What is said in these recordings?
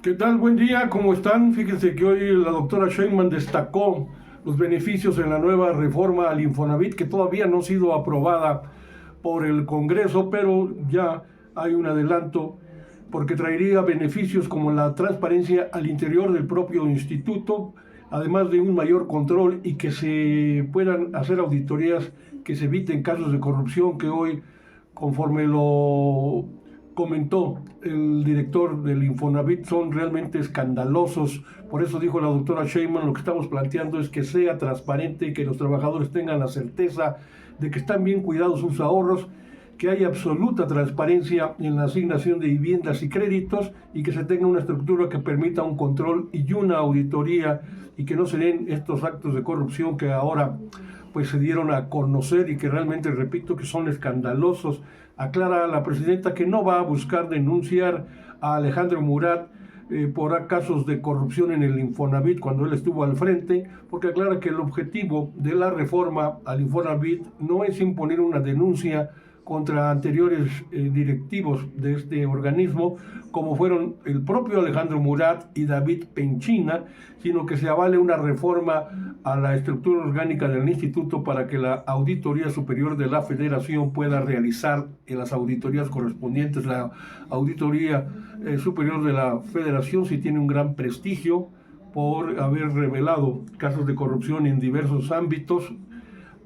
¿Qué tal? Buen día, ¿cómo están? Fíjense que hoy la doctora Sheinbaum destacó los beneficios en la nueva reforma al Infonavit, que todavía no ha sido aprobada por el Congreso, pero ya hay un adelanto, porque traería beneficios como la transparencia al interior del propio instituto, además de un mayor control y que se puedan hacer auditorías que se eviten casos de corrupción que hoy, conforme lo comentó el director del Infonavit, son realmente escandalosos. Por eso dijo la doctora Sheinbaum, lo que estamos planteando es que sea transparente y que los trabajadores tengan la certeza de que están bien cuidados sus ahorros, que haya absoluta transparencia en la asignación de viviendas y créditos y que se tenga una estructura que permita un control y una auditoría y que no se den estos actos de corrupción que ahora pues se dieron a conocer y que realmente, repito, que son escandalosos. Aclara la presidenta que no va a buscar denunciar a Alejandro Murat por casos de corrupción en el Infonavit cuando él estuvo al frente, porque aclara que el objetivo de la reforma al Infonavit no es imponer una denuncia contra anteriores directivos de este organismo, como fueron el propio Alejandro Murat y David Penchina, sino que se avale una reforma a la estructura orgánica del instituto para que la Auditoría Superior de la Federación pueda realizar en las auditorías correspondientes. La Auditoría Superior de la Federación sí tiene un gran prestigio por haber revelado casos de corrupción en diversos ámbitos,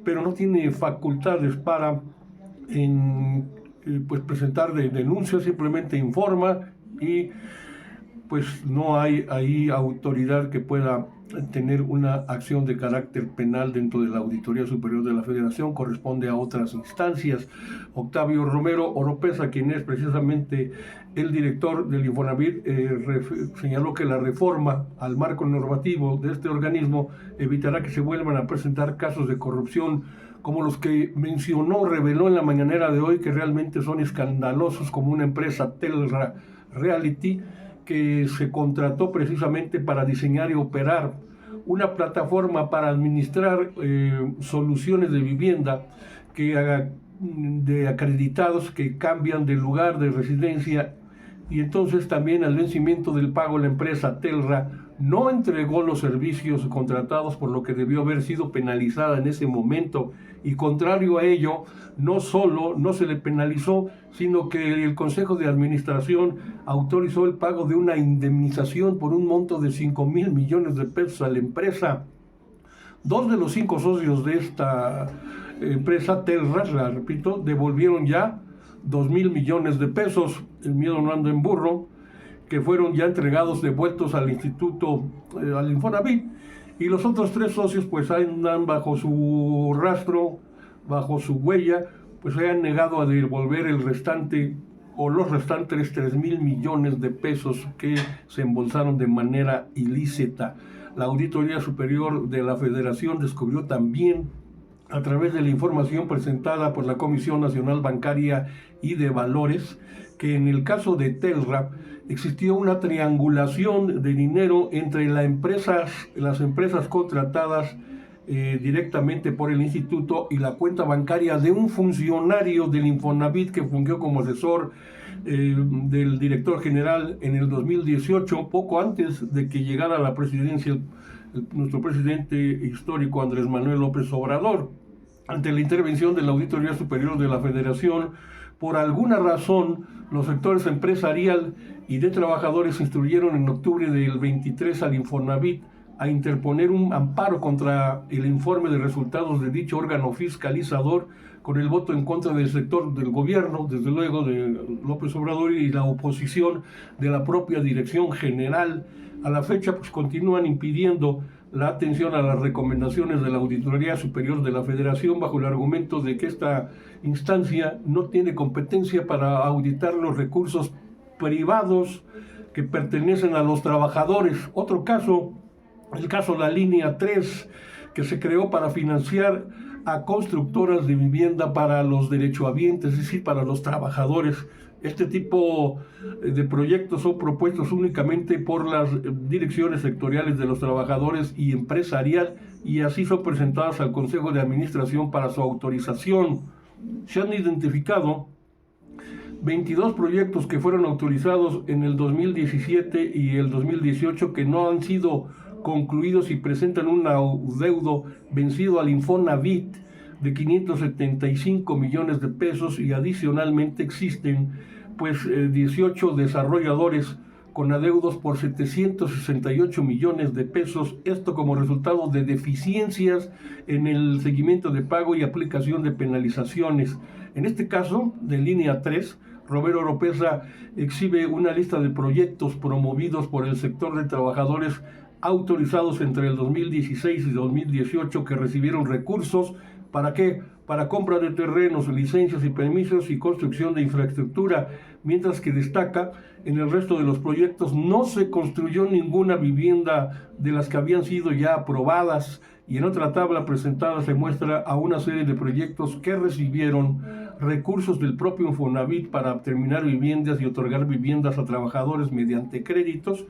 pero no tiene facultades para pues presentar denuncias, simplemente informa y pues no hay ahí autoridad que pueda tener una acción de carácter penal dentro de la Auditoría Superior de la Federación, corresponde a otras instancias. Octavio Romero Oropeza, quien es precisamente el director del Infonavit, señaló que la reforma al marco normativo de este organismo evitará que se vuelvan a presentar casos de corrupción como los que mencionó, reveló en la mañanera de hoy, que realmente son escandalosos, como una empresa Telra Reality, que se contrató precisamente para diseñar y operar una plataforma para administrar soluciones de vivienda de acreditados que cambian de lugar de residencia, y entonces también al vencimiento del pago la empresa Telra no entregó los servicios contratados, por lo que debió haber sido penalizada en ese momento, y contrario a ello, no solo no se le penalizó, sino que el Consejo de Administración autorizó el pago de una indemnización por un monto de 5,000 millones de pesos a la empresa. Dos de los 5 socios de esta empresa, Telra, la repito, devolvieron ya 2,000 millones de pesos, el miedo no anda en burro, que fueron ya entregados, devueltos al instituto, al Infonavit, y los otros 3 socios pues andan bajo su rastro, bajo su huella, pues se han negado a devolver el restante o los restantes 3,000 millones de pesos que se embolsaron de manera ilícita. La Auditoría Superior de la Federación descubrió también, a través de la información presentada por la Comisión Nacional Bancaria y de Valores, que en el caso de Telra existió una triangulación de dinero entre las empresas contratadas directamente por el instituto y la cuenta bancaria de un funcionario del Infonavit que fungió como asesor del director general en el 2018, poco antes de que llegara a la presidencia nuestro presidente histórico Andrés Manuel López Obrador. Ante la intervención de la Auditoría Superior de la Federación, por alguna razón, los sectores empresarial y de trabajadores instruyeron en octubre del 23 al Infonavit a interponer un amparo contra el informe de resultados de dicho órgano fiscalizador, con el voto en contra del sector del gobierno, desde luego de López Obrador, y la oposición de la propia Dirección General. A la fecha, pues continúan impidiendo la atención a las recomendaciones de la Auditoría Superior de la Federación, bajo el argumento de que esta instancia no tiene competencia para auditar los recursos privados que pertenecen a los trabajadores. Otro caso, el caso de la línea 3, que se creó para financiar a constructoras de vivienda para los derechohabientes, es decir, para los trabajadores. Este tipo de proyectos son propuestos únicamente por las direcciones sectoriales de los trabajadores y empresarial, y así son presentadas al Consejo de Administración para su autorización. Se han identificado 22 proyectos que fueron autorizados en el 2017 y el 2018 que no han sido concluidos y presentan un adeudo vencido al Infonavit de 575 millones de pesos, y adicionalmente existen 18 desarrolladores con adeudos por 768 millones de pesos, esto como resultado de deficiencias en el seguimiento de pago y aplicación de penalizaciones. En este caso, de línea 3, Romero Oropesa exhibe una lista de proyectos promovidos por el sector de trabajadores autorizados entre el 2016 y 2018 que recibieron recursos. ¿Para qué? Para compra de terrenos, licencias y permisos y construcción de infraestructura, mientras que destaca, en el resto de los proyectos no se construyó ninguna vivienda de las que habían sido ya aprobadas, y en otra tabla presentada se muestra a una serie de proyectos que recibieron recursos del propio Infonavit para terminar viviendas y otorgar viviendas a trabajadores mediante créditos.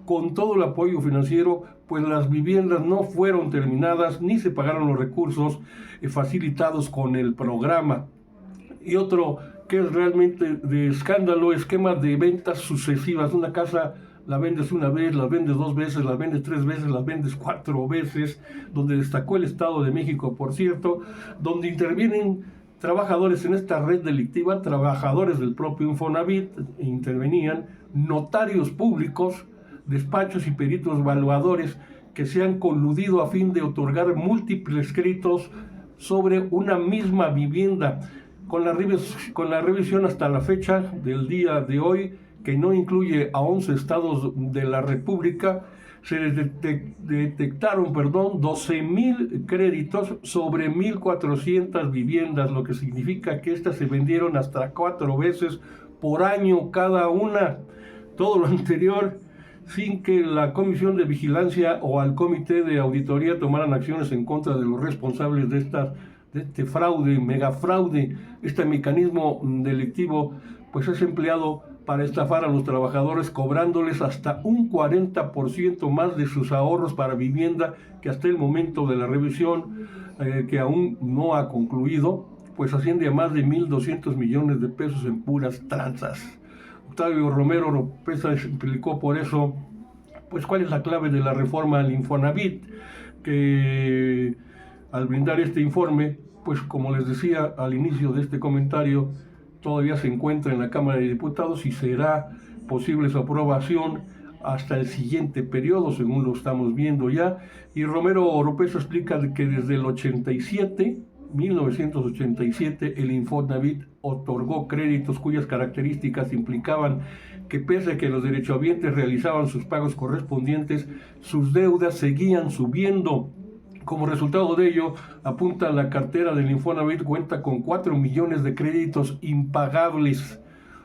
Con todo el apoyo financiero, pues las viviendas no fueron terminadas ni se pagaron los recursos facilitados con el programa. Y otro que es realmente de escándalo, esquema de ventas sucesivas. Una casa la vendes una vez, la vendes 2 veces, la vendes 3 veces, la vendes 4 veces, donde destacó el Estado de México, por cierto, donde intervienen trabajadores en esta red delictiva, trabajadores del propio Infonavit, intervenían notarios públicos, despachos y peritos evaluadores que se han coludido a fin de otorgar múltiples créditos sobre una misma vivienda. Con la revisión hasta la fecha del día de hoy, que no incluye a 11 estados de la República, se detectaron 12,000 créditos sobre 1,400 viviendas, lo que significa que estas se vendieron hasta 4 veces por año cada una. Todo lo anterior sin que la Comisión de Vigilancia o al Comité de Auditoría tomaran acciones en contra de los responsables de este fraude, megafraude. Este mecanismo delictivo pues es empleado para estafar a los trabajadores, cobrándoles hasta un 40% más de sus ahorros para vivienda, que hasta el momento de la revisión, que aún no ha concluido, pues asciende a más de 1,200 millones de pesos en puras tranzas. Octavio Romero Oropesa explicó por eso, pues cuál es la clave de la reforma al Infonavit, que al brindar este informe, pues como les decía al inicio de este comentario, todavía se encuentra en la Cámara de Diputados y será posible su aprobación hasta el siguiente periodo, según lo estamos viendo ya. Y Romero Oropesa explica que desde el 1987, el Infonavit otorgó créditos cuyas características implicaban que pese a que los derechohabientes realizaban sus pagos correspondientes, sus deudas seguían subiendo. Como resultado de ello, apunta la cartera del Infonavit cuenta con 4 millones de créditos impagables.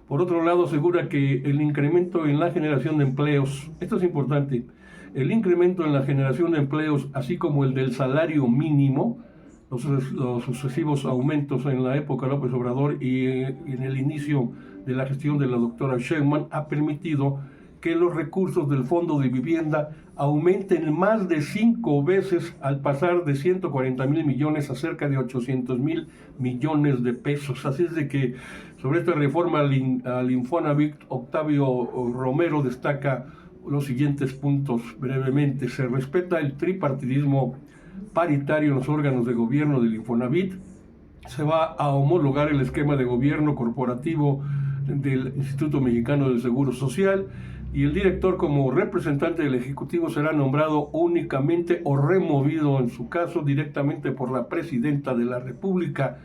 Por otro lado, asegura que el incremento en la generación de empleos, esto es importante, el incremento en la generación de empleos, así como el del salario mínimo, los sucesivos aumentos en la época de López Obrador y en el inicio de la gestión de la doctora Sheinbaum, ha permitido que los recursos del Fondo de Vivienda aumenten más de 5 veces al pasar de 140,000 millones a cerca de 800,000 millones de pesos. Así es de que sobre esta reforma al Infonavit, Octavio Romero destaca los siguientes puntos brevemente. Se respeta el tripartidismo paritario en los órganos de gobierno del Infonavit. Se va a homologar el esquema de gobierno corporativo del Instituto Mexicano del Seguro Social, y el director como representante del Ejecutivo será nombrado únicamente o removido en su caso directamente por la Presidenta de la República.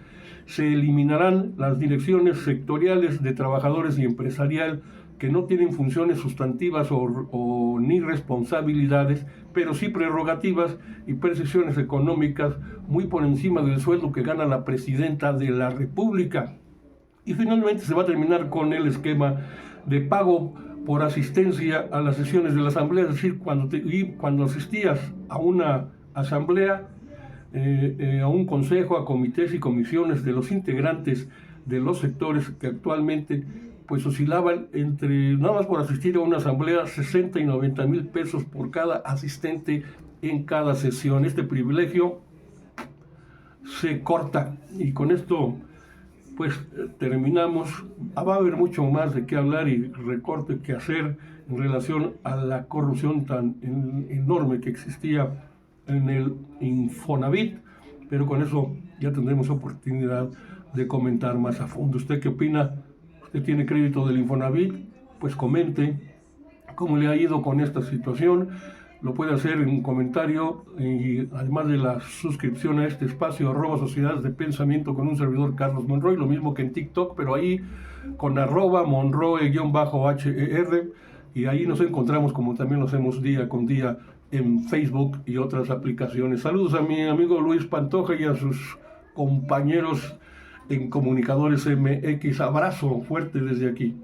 Se eliminarán las direcciones sectoriales de trabajadores y empresarial que no tienen funciones sustantivas o ni responsabilidades, pero sí prerrogativas y precisiones económicas muy por encima del sueldo que gana la Presidenta de la República. Y finalmente se va a terminar con el esquema de pago por asistencia a las sesiones de la asamblea, es decir, cuando asistías a una asamblea, a un consejo, a comités y comisiones de los integrantes de los sectores que actualmente pues oscilaban entre, nada más por asistir a una asamblea, 60 y 90 mil pesos por cada asistente en cada sesión. Este privilegio se corta, y con esto pues terminamos. Va a haber mucho más de qué hablar y recorte que hacer en relación a la corrupción tan enorme que existía en el Infonavit, pero con eso ya tendremos oportunidad de comentar más a fondo. ¿Usted qué opina? ¿Usted tiene crédito del Infonavit? Pues comente cómo le ha ido con esta situación. Lo puede hacer en un comentario y además de la suscripción a este espacio, @Sociedades de Pensamiento con un servidor Carlos Monroy, lo mismo que en TikTok, pero ahí con @Monroe_HER, y ahí nos encontramos como también lo hacemos día con día en Facebook y otras aplicaciones. Saludos a mi amigo Luis Pantoja y a sus compañeros en Comunicadores MX. Abrazo fuerte desde aquí.